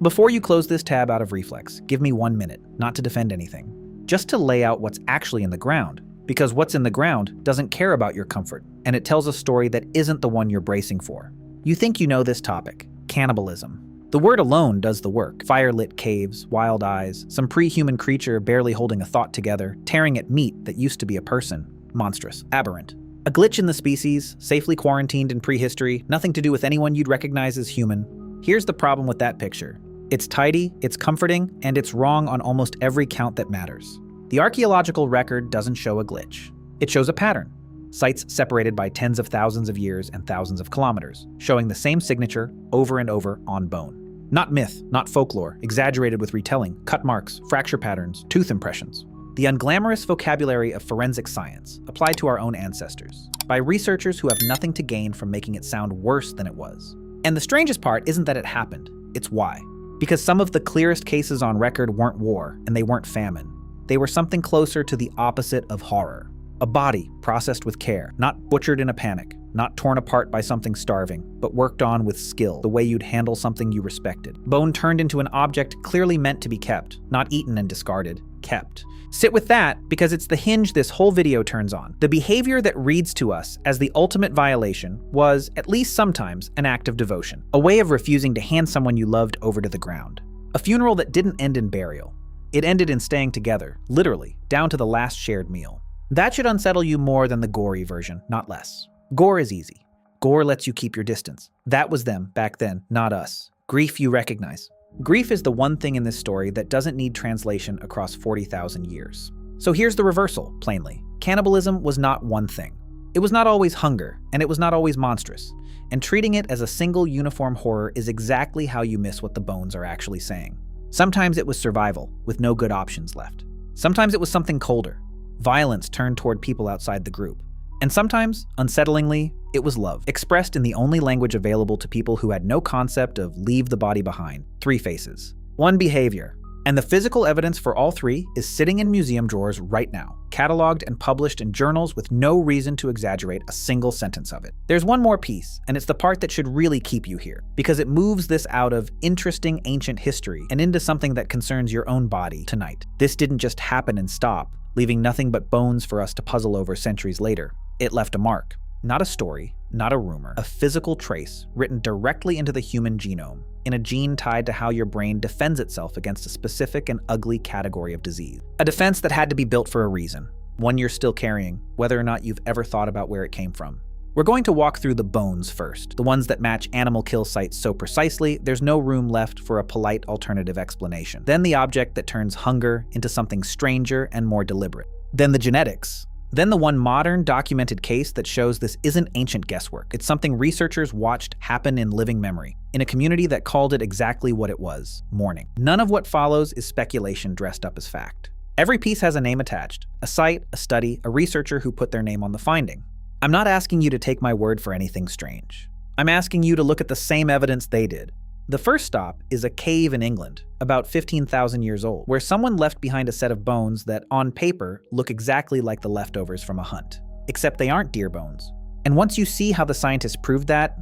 Before you close this tab out of reflex, give me 1 minute, not to defend anything, just to lay out what's actually in the ground, because what's in the ground doesn't care about your comfort, and it tells a story that isn't the one you're bracing for. You think you know this topic, cannibalism. The word alone does the work. Fire-lit caves, wild eyes, some pre-human creature barely holding a thought together, tearing at meat that used to be a person. Monstrous, aberrant. A glitch in the species, safely quarantined in prehistory, nothing to do with anyone you'd recognize as human. Here's the problem with that picture. It's tidy, it's comforting, and it's wrong on almost every count that matters. The archaeological record doesn't show a glitch. It shows a pattern. Sites separated by tens of thousands of years and thousands of kilometers, showing the same signature over and over on bone. Not myth, not folklore, exaggerated with retelling, cut marks, fracture patterns, tooth impressions. The unglamorous vocabulary of forensic science, applied to our own ancestors, by researchers who have nothing to gain from making it sound worse than it was. And the strangest part isn't that it happened, it's why. Because some of the clearest cases on record weren't war, and they weren't famine. They were something closer to the opposite of horror. A body processed with care, not butchered in a panic, not torn apart by something starving, but worked on with skill, the way you'd handle something you respected. Bone turned into an object clearly meant to be kept, not eaten and discarded, kept. Sit with that, because it's the hinge this whole video turns on. The behavior that reads to us as the ultimate violation was, at least sometimes, an act of devotion. A way of refusing to hand someone you loved over to the ground. A funeral that didn't end in burial. It ended in staying together, literally, down to the last shared meal. That should unsettle you more than the gory version, not less. Gore is easy. Gore lets you keep your distance. That was them back then, not us. Grief you recognize. Grief is the one thing in this story that doesn't need translation across 40,000 years. So here's the reversal, plainly. Cannibalism was not one thing. It was not always hunger, and it was not always monstrous. And treating it as a single uniform horror is exactly how you miss what the bones are actually saying. Sometimes it was survival, with no good options left. Sometimes it was something colder. Violence turned toward people outside the group. And sometimes, unsettlingly, it was love, expressed in the only language available to people who had no concept of leave the body behind. 3 faces. 1 behavior. And the physical evidence for all 3 is sitting in museum drawers right now, cataloged and published in journals with no reason to exaggerate a single sentence of it. There's one more piece, and it's the part that should really keep you here, because it moves this out of interesting ancient history and into something that concerns your own body tonight. This didn't just happen and stop, leaving nothing but bones for us to puzzle over centuries later. It left a mark. Not a story, not a rumor, a physical trace written directly into the human genome, in a gene tied to how your brain defends itself against a specific and ugly category of disease. A defense that had to be built for a reason, one you're still carrying, whether or not you've ever thought about where it came from. We're going to walk through the bones first, the ones that match animal kill sites so precisely there's no room left for a polite alternative explanation. Then the object that turns hunger into something stranger and more deliberate. Then the genetics. Then the one modern, documented case that shows this isn't ancient guesswork. It's something researchers watched happen in living memory, in a community that called it exactly what it was, mourning. None of what follows is speculation dressed up as fact. Every piece has a name attached, a site, a study, a researcher who put their name on the finding. I'm not asking you to take my word for anything strange. I'm asking you to look at the same evidence they did. The first stop is a cave in England, about 15,000 years old, where someone left behind a set of bones that, on paper, look exactly like the leftovers from a hunt. Except they aren't deer bones. And once you see how the scientists proved that,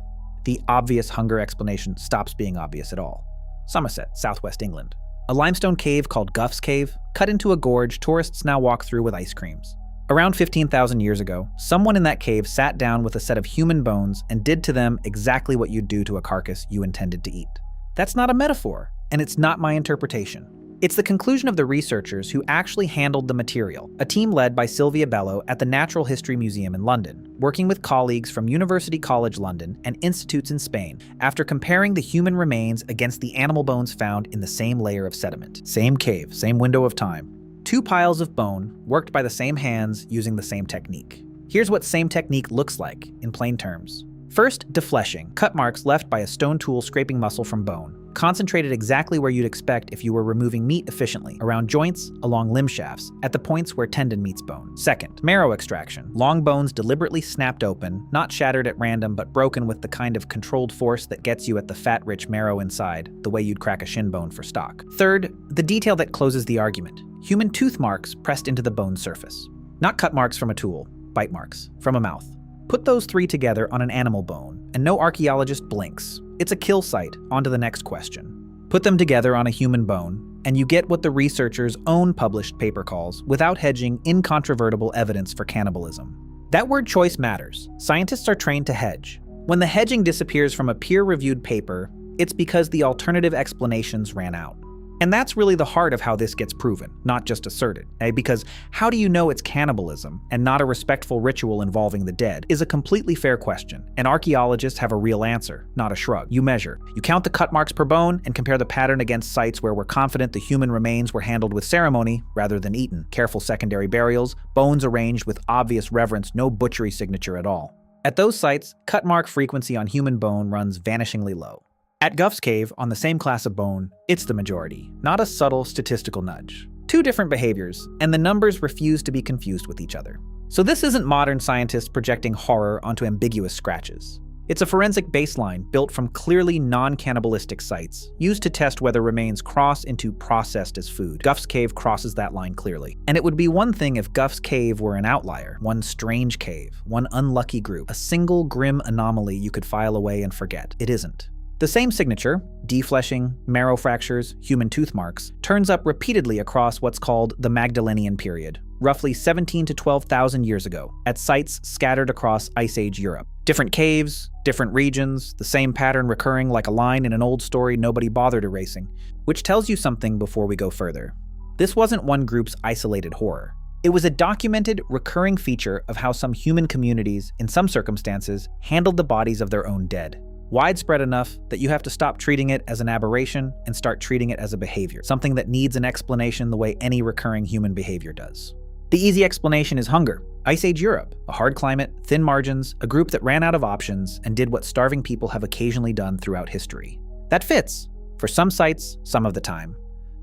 the obvious hunger explanation stops being obvious at all. Somerset, southwest England. A limestone cave called Gough's Cave, cut into a gorge tourists now walk through with ice creams. Around 15,000 years ago, someone in that cave sat down with a set of human bones and did to them exactly what you'd do to a carcass you intended to eat. That's not a metaphor, and it's not my interpretation. It's the conclusion of the researchers who actually handled the material, a team led by Sylvia Bello at the Natural History Museum in London, working with colleagues from University College London and institutes in Spain after comparing the human remains against the animal bones found in the same layer of sediment. Same cave, same window of time. 2 piles of bone, worked by the same hands using the same technique. Here's what same technique looks like, in plain terms. First, defleshing, cut marks left by a stone tool scraping muscle from bone, concentrated exactly where you'd expect if you were removing meat efficiently, around joints, along limb shafts, at the points where tendon meets bone. Second, marrow extraction, long bones deliberately snapped open, not shattered at random but broken with the kind of controlled force that gets you at the fat-rich marrow inside, the way you'd crack a shin bone for stock. Third, the detail that closes the argument. Human tooth marks pressed into the bone surface. Not cut marks from a tool, bite marks from a mouth. Put those 3 together on an animal bone, and no archaeologist blinks. It's a kill site. On to the next question. Put them together on a human bone, and you get what the researchers' own published paper calls, without hedging, incontrovertible evidence for cannibalism. That word choice matters. Scientists are trained to hedge. When the hedging disappears from a peer-reviewed paper, it's because the alternative explanations ran out. And that's really the heart of how this gets proven, not just asserted. Because how do you know it's cannibalism and not a respectful ritual involving the dead is a completely fair question, and archaeologists have a real answer, not a shrug. You measure. You count the cut marks per bone and compare the pattern against sites where we're confident the human remains were handled with ceremony rather than eaten. Careful secondary burials, bones arranged with obvious reverence, no butchery signature at all. At those sites, cut mark frequency on human bone runs vanishingly low. At Gough's Cave, on the same class of bone, it's the majority, not a subtle statistical nudge. Two different behaviors, and the numbers refuse to be confused with each other. So this isn't modern scientists projecting horror onto ambiguous scratches. It's a forensic baseline built from clearly non-cannibalistic sites, used to test whether remains cross into processed as food. Gough's Cave crosses that line clearly. And it would be one thing if Gough's Cave were an outlier, one strange cave, one unlucky group, a single grim anomaly you could file away and forget. It isn't. The same signature, defleshing, marrow fractures, human tooth marks, turns up repeatedly across what's called the Magdalenian period, roughly 17 to 12,000 years ago, at sites scattered across Ice Age Europe. Different caves, different regions, the same pattern recurring like a line in an old story nobody bothered erasing, which tells you something before we go further. This wasn't one group's isolated horror. It was a documented, recurring feature of how some human communities, in some circumstances, handled the bodies of their own dead. Widespread enough that you have to stop treating it as an aberration and start treating it as a behavior, something that needs an explanation the way any recurring human behavior does. The easy explanation is hunger. Ice Age Europe, a hard climate, thin margins, a group that ran out of options and did what starving people have occasionally done throughout history. That fits, for some sites, some of the time.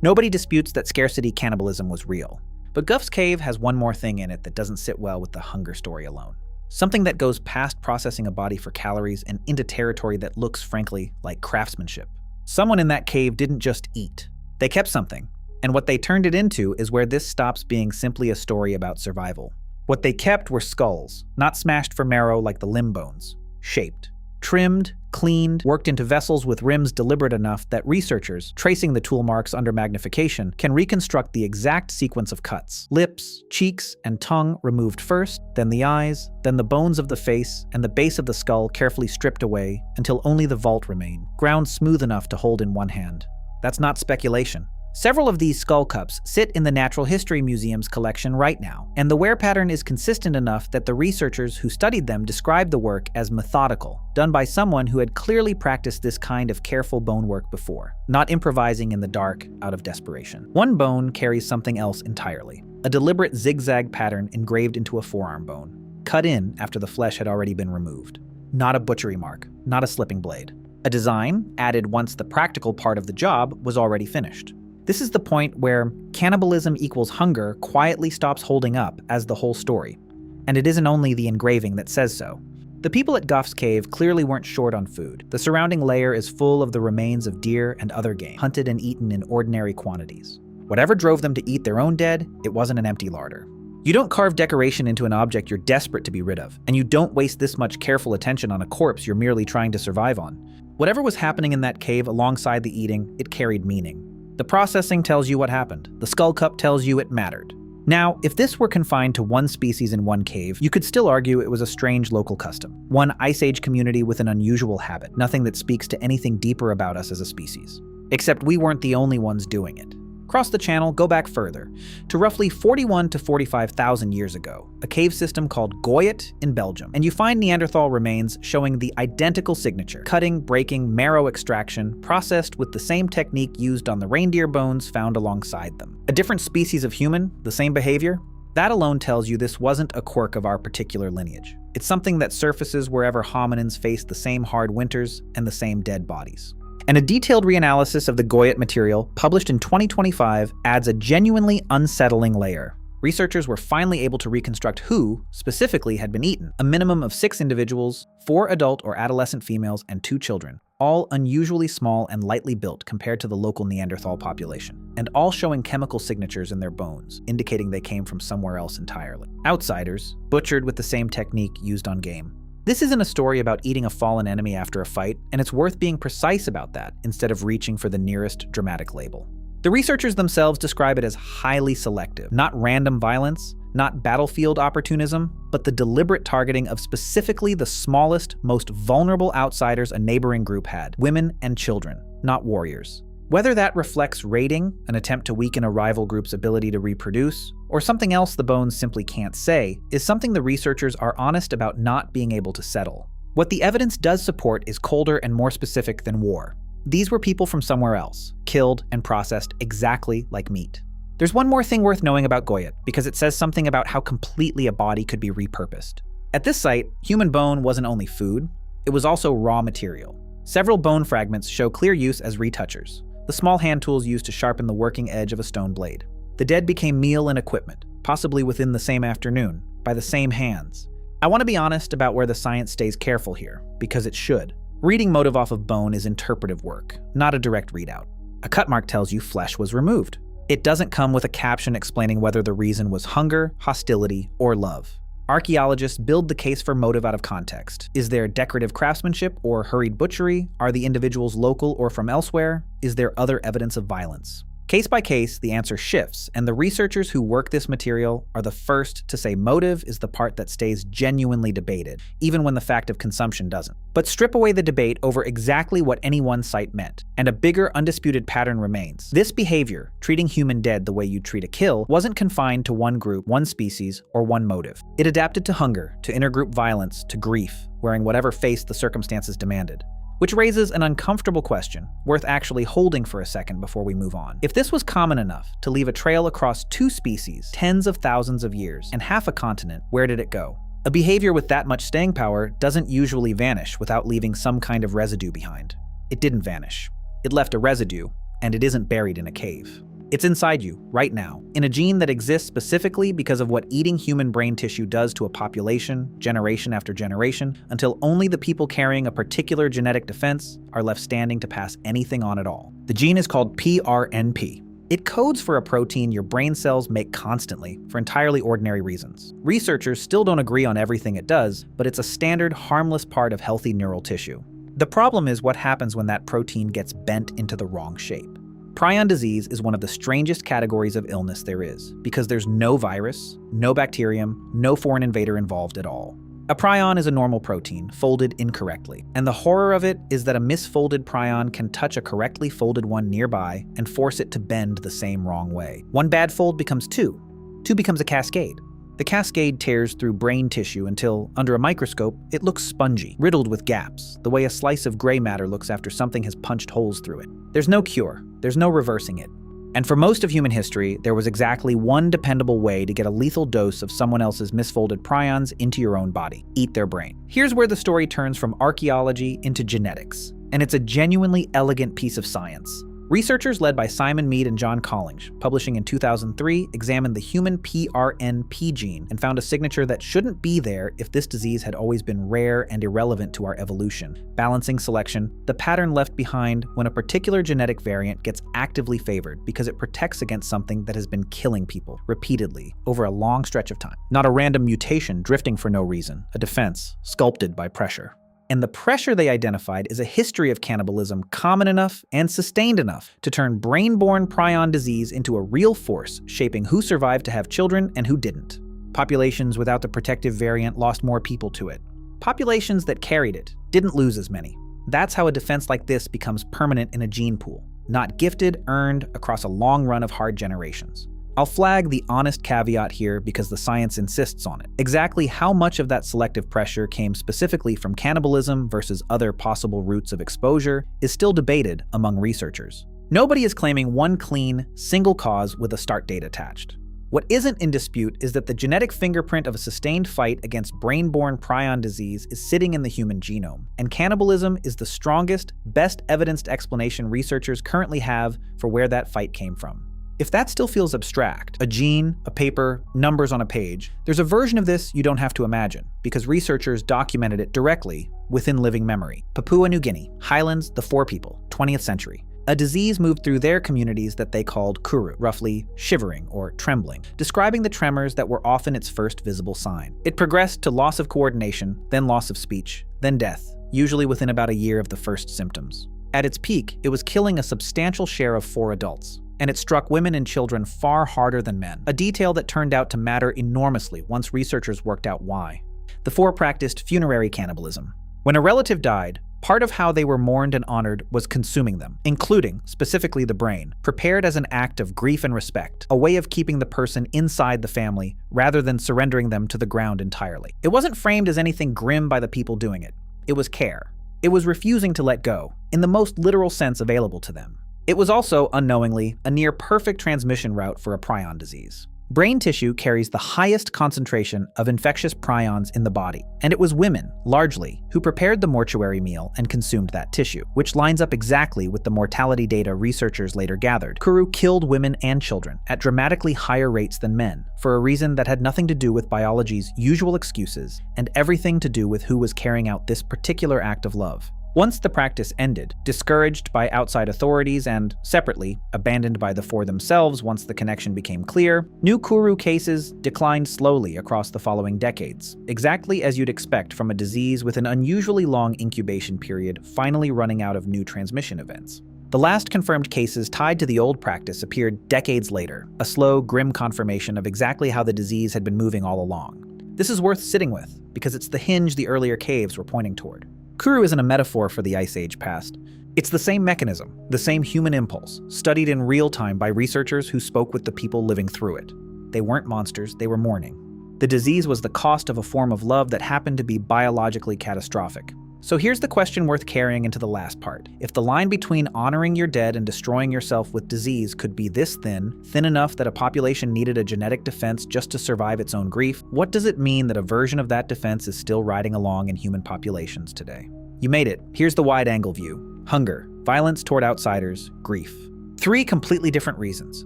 Nobody disputes that scarcity cannibalism was real. But Gough's Cave has one more thing in it that doesn't sit well with the hunger story alone. Something that goes past processing a body for calories and into territory that looks, frankly, like craftsmanship. Someone in that cave didn't just eat. They kept something, and what they turned it into is where this stops being simply a story about survival. What they kept were skulls, not smashed for marrow like the limb bones. Shaped, trimmed, cleaned, worked into vessels with rims deliberate enough that researchers, tracing the tool marks under magnification, can reconstruct the exact sequence of cuts. Lips, cheeks, and tongue removed first, then the eyes, then the bones of the face, and the base of the skull carefully stripped away until only the vault remained, ground smooth enough to hold in one hand. That's not speculation. Several of these skull cups sit in the Natural History Museum's collection right now, and the wear pattern is consistent enough that the researchers who studied them described the work as methodical, done by someone who had clearly practiced this kind of careful bone work before, not improvising in the dark out of desperation. One bone carries something else entirely, a deliberate zigzag pattern engraved into a forearm bone, cut in after the flesh had already been removed. Not a butchery mark, not a slipping blade. A design added once the practical part of the job was already finished. This is the point where cannibalism equals hunger quietly stops holding up as the whole story. And it isn't only the engraving that says so. The people at Gough's Cave clearly weren't short on food. The surrounding layer is full of the remains of deer and other game, hunted and eaten in ordinary quantities. Whatever drove them to eat their own dead, it wasn't an empty larder. You don't carve decoration into an object you're desperate to be rid of, and you don't waste this much careful attention on a corpse you're merely trying to survive on. Whatever was happening in that cave alongside the eating, it carried meaning. The processing tells you what happened. The skull cup tells you it mattered. Now, if this were confined to one species in one cave, you could still argue it was a strange local custom. One Ice Age community with an unusual habit, nothing that speaks to anything deeper about us as a species. Except we weren't the only ones doing it. Cross the channel, go back further, to roughly 41 to 45,000 years ago, a cave system called Goyet in Belgium, and you find Neanderthal remains showing the identical signature, cutting, breaking, marrow extraction, processed with the same technique used on the reindeer bones found alongside them. A different species of human, the same behavior? That alone tells you this wasn't a quirk of our particular lineage. It's something that surfaces wherever hominins face the same hard winters and the same dead bodies. And a detailed reanalysis of the Goyet material, published in 2025, adds a genuinely unsettling layer. Researchers were finally able to reconstruct who, specifically, had been eaten. A minimum of 6 individuals, 4 adult or adolescent females, and 2 children, all unusually small and lightly built compared to the local Neanderthal population, and all showing chemical signatures in their bones, indicating they came from somewhere else entirely. Outsiders, butchered with the same technique used on game. This isn't a story about eating a fallen enemy after a fight, and it's worth being precise about that instead of reaching for the nearest dramatic label. The researchers themselves describe it as highly selective, not random violence, not battlefield opportunism, but the deliberate targeting of specifically the smallest, most vulnerable outsiders a neighboring group had, women and children, not warriors. Whether that reflects raiding, an attempt to weaken a rival group's ability to reproduce, or something else the bones simply can't say, is something the researchers are honest about not being able to settle. What the evidence does support is colder and more specific than war. These were people from somewhere else, killed and processed exactly like meat. There's one more thing worth knowing about Goyet, because it says something about how completely a body could be repurposed. At this site, human bone wasn't only food, it was also raw material. Several bone fragments show clear use as retouchers, the small hand tools used to sharpen the working edge of a stone blade. The dead became meal and equipment, possibly within the same afternoon, by the same hands. I want to be honest about where the science stays careful here, because it should. Reading motive off of bone is interpretive work, not a direct readout. A cut mark tells you flesh was removed. It doesn't come with a caption explaining whether the reason was hunger, hostility, or love. Archaeologists build the case for motive out of context. Is there decorative craftsmanship or hurried butchery? Are the individuals local or from elsewhere? Is there other evidence of violence? Case by case, the answer shifts, and the researchers who work this material are the first to say motive is the part that stays genuinely debated, even when the fact of consumption doesn't. But strip away the debate over exactly what any one site meant, and a bigger, undisputed pattern remains. This behavior, treating human dead the way you treat a kill, wasn't confined to one group, one species, or one motive. It adapted to hunger, to intergroup violence, to grief, wearing whatever face the circumstances demanded. Which raises an uncomfortable question, worth actually holding for a second before we move on. If this was common enough to leave a trail across two species, tens of thousands of years, and half a continent, where did it go? A behavior with that much staying power doesn't usually vanish without leaving some kind of residue behind. It didn't vanish. It left a residue, and it isn't buried in a cave. It's inside you, right now, in a gene that exists specifically because of what eating human brain tissue does to a population, generation after generation, until only the people carrying a particular genetic defense are left standing to pass anything on at all. The gene is called PRNP. It codes for a protein your brain cells make constantly for entirely ordinary reasons. Researchers still don't agree on everything it does, but it's a standard, harmless part of healthy neural tissue. The problem is what happens when that protein gets bent into the wrong shape. Prion disease is one of the strangest categories of illness there is, because there's no virus, no bacterium, no foreign invader involved at all. A prion is a normal protein, folded incorrectly, and the horror of it is that a misfolded prion can touch a correctly folded one nearby and force it to bend the same wrong way. One bad fold becomes two. Two becomes a cascade. The cascade tears through brain tissue until, under a microscope, it looks spongy, riddled with gaps, the way a slice of gray matter looks after something has punched holes through it. There's no cure. There's no reversing it. And for most of human history, there was exactly one dependable way to get a lethal dose of someone else's misfolded prions into your own body: eat their brain. Here's where the story turns from archaeology into genetics, and it's a genuinely elegant piece of science. Researchers led by Simon Mead and John Collins, publishing in 2003, examined the human PRNP gene and found a signature that shouldn't be there if this disease had always been rare and irrelevant to our evolution. Balancing selection, the pattern left behind when a particular genetic variant gets actively favored because it protects against something that has been killing people repeatedly over a long stretch of time. Not a random mutation drifting for no reason, a defense sculpted by pressure. And the pressure they identified is a history of cannibalism common enough and sustained enough to turn brain-borne prion disease into a real force, shaping who survived to have children and who didn't. Populations without the protective variant lost more people to it. Populations that carried it didn't lose as many. That's how a defense like this becomes permanent in a gene pool, not gifted, earned across a long run of hard generations. I'll flag the honest caveat here because the science insists on it. Exactly how much of that selective pressure came specifically from cannibalism versus other possible routes of exposure is still debated among researchers. Nobody is claiming one clean, single cause with a start date attached. What isn't in dispute is that the genetic fingerprint of a sustained fight against brain-borne prion disease is sitting in the human genome, and cannibalism is the strongest, best evidenced explanation researchers currently have for where that fight came from. If that still feels abstract, a gene, a paper, numbers on a page, there's a version of this you don't have to imagine, because researchers documented it directly within living memory. Papua New Guinea, Highlands, the Four People, 20th century. A disease moved through their communities that they called kuru, roughly shivering or trembling, describing the tremors that were often its first visible sign. It progressed to loss of coordination, then loss of speech, then death, usually within about a year of the first symptoms. At its peak, it was killing a substantial share of 4 adults, and it struck women and children far harder than men, a detail that turned out to matter enormously once researchers worked out why. The 4 practiced funerary cannibalism. When a relative died, part of how they were mourned and honored was consuming them, including, specifically the brain, prepared as an act of grief and respect, a way of keeping the person inside the family rather than surrendering them to the ground entirely. It wasn't framed as anything grim by the people doing it. It was care. It was refusing to let go, in the most literal sense available to them. It was also, unknowingly, a near-perfect transmission route for a prion disease. Brain tissue carries the highest concentration of infectious prions in the body, and it was women, largely, who prepared the mortuary meal and consumed that tissue, which lines up exactly with the mortality data researchers later gathered. Kuru killed women and children at dramatically higher rates than men, for a reason that had nothing to do with biology's usual excuses and everything to do with who was carrying out this particular act of love. Once the practice ended, discouraged by outside authorities and, separately, abandoned by the 4 themselves once the connection became clear, new Kuru cases declined slowly across the following decades, exactly as you'd expect from a disease with an unusually long incubation period finally running out of new transmission events. The last confirmed cases tied to the old practice appeared decades later, a slow, grim confirmation of exactly how the disease had been moving all along. This is worth sitting with, because it's the hinge the earlier caves were pointing toward. Kuru isn't a metaphor for the Ice Age past. It's the same mechanism, the same human impulse, studied in real time by researchers who spoke with the people living through it. They weren't monsters, they were mourning. The disease was the cost of a form of love that happened to be biologically catastrophic. So here's the question worth carrying into the last part. If the line between honoring your dead and destroying yourself with disease could be this thin enough that a population needed a genetic defense just to survive its own grief, what does it mean that a version of that defense is still riding along in human populations today? You made it. Here's the wide-angle view. Hunger, violence toward outsiders, grief. 3 completely different reasons,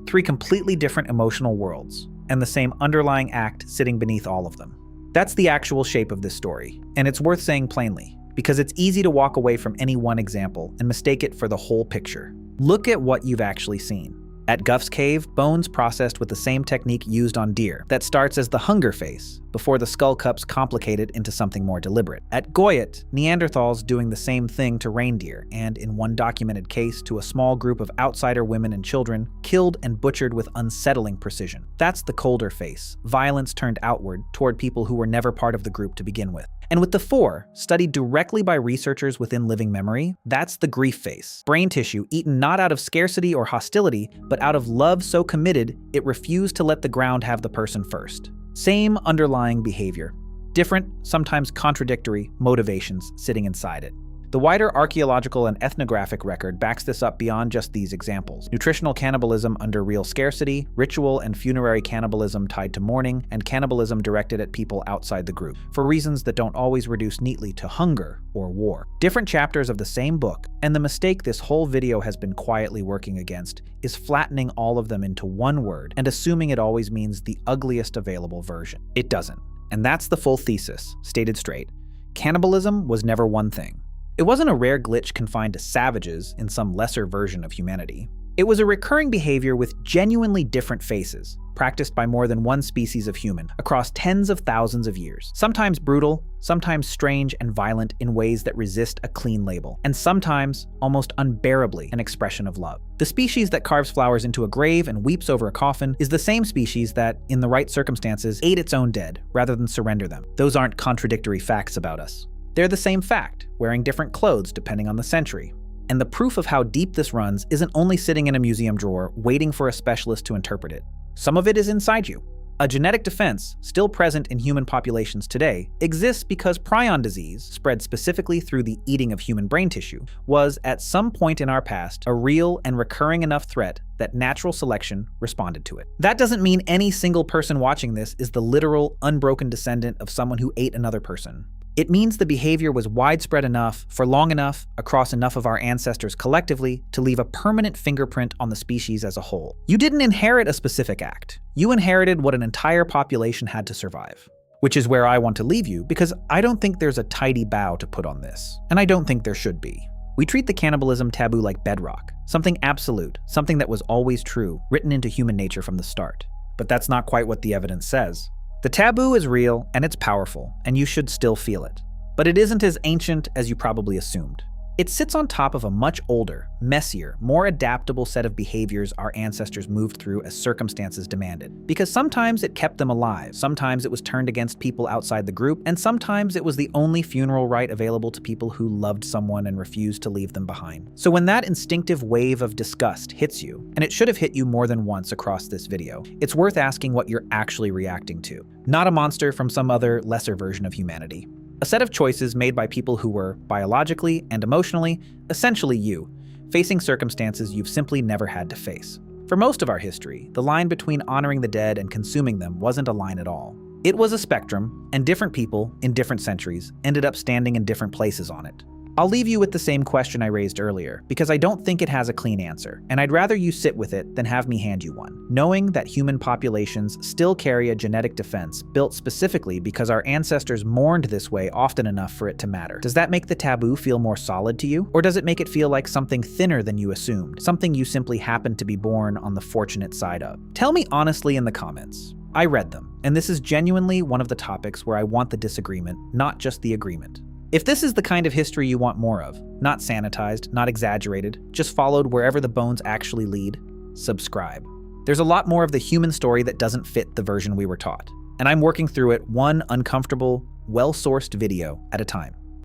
3 completely different emotional worlds, and the same underlying act sitting beneath all of them. That's the actual shape of this story, and it's worth saying plainly, because it's easy to walk away from any one example and mistake it for the whole picture. Look at what you've actually seen. At Guff's Cave, bones processed with the same technique used on deer that starts as the hunger face, before the skull cups complicate it into something more deliberate. At Goyet, Neanderthals doing the same thing to reindeer, and in one documented case to a small group of outsider women and children, killed and butchered with unsettling precision. That's the colder face, violence turned outward toward people who were never part of the group to begin with. And with the 4, studied directly by researchers within living memory, that's the grief face. Brain tissue eaten not out of scarcity or hostility, but out of love so committed, it refused to let the ground have the person first. Same underlying behavior. Different, sometimes contradictory, motivations sitting inside it. The wider archaeological and ethnographic record backs this up beyond just these examples. Nutritional cannibalism under real scarcity, ritual and funerary cannibalism tied to mourning, and cannibalism directed at people outside the group, for reasons that don't always reduce neatly to hunger or war. Different chapters of the same book, and the mistake this whole video has been quietly working against is flattening all of them into one word and assuming it always means the ugliest available version. It doesn't. And that's the full thesis, stated straight. Cannibalism was never one thing. It wasn't a rare glitch confined to savages in some lesser version of humanity. It was a recurring behavior with genuinely different faces, practiced by more than one species of human across tens of thousands of years. Sometimes brutal, sometimes strange and violent in ways that resist a clean label, and sometimes, almost unbearably, an expression of love. The species that carves flowers into a grave and weeps over a coffin is the same species that, in the right circumstances, ate its own dead rather than surrender them. Those aren't contradictory facts about us. They're the same fact, wearing different clothes depending on the century. And the proof of how deep this runs isn't only sitting in a museum drawer waiting for a specialist to interpret it. Some of it is inside you. A genetic defense, still present in human populations today, exists because prion disease, spread specifically through the eating of human brain tissue, was, at some point in our past, a real and recurring enough threat that natural selection responded to it. That doesn't mean any single person watching this is the literal, unbroken descendant of someone who ate another person. It means the behavior was widespread enough, for long enough, across enough of our ancestors collectively, to leave a permanent fingerprint on the species as a whole. You didn't inherit a specific act. You inherited what an entire population had to survive. Which is where I want to leave you, because I don't think there's a tidy bow to put on this. And I don't think there should be. We treat the cannibalism taboo like bedrock, something absolute, something that was always true, written into human nature from the start. But that's not quite what the evidence says. The taboo is real and it's powerful, and you should still feel it. But it isn't as ancient as you probably assumed. It sits on top of a much older, messier, more adaptable set of behaviors our ancestors moved through as circumstances demanded. Because sometimes it kept them alive, sometimes it was turned against people outside the group, and sometimes it was the only funeral rite available to people who loved someone and refused to leave them behind. So when that instinctive wave of disgust hits you, and it should have hit you more than once across this video, it's worth asking what you're actually reacting to. Not a monster from some other, lesser version of humanity. A set of choices made by people who were, biologically and emotionally, essentially you, facing circumstances you've simply never had to face. For most of our history, the line between honoring the dead and consuming them wasn't a line at all. It was a spectrum, and different people, in different centuries, ended up standing in different places on it. I'll leave you with the same question I raised earlier, because I don't think it has a clean answer, and I'd rather you sit with it than have me hand you one, knowing that human populations still carry a genetic defense built specifically because our ancestors mourned this way often enough for it to matter. Does that make the taboo feel more solid to you? Or does it make it feel like something thinner than you assumed, something you simply happened to be born on the fortunate side of? Tell me honestly in the comments. I read them, and this is genuinely one of the topics where I want the disagreement, not just the agreement. If this is the kind of history you want more of, not sanitized, not exaggerated, just followed wherever the bones actually lead, subscribe. There's a lot more of the human story that doesn't fit the version we were taught, and I'm working through it one uncomfortable, well-sourced video at a time.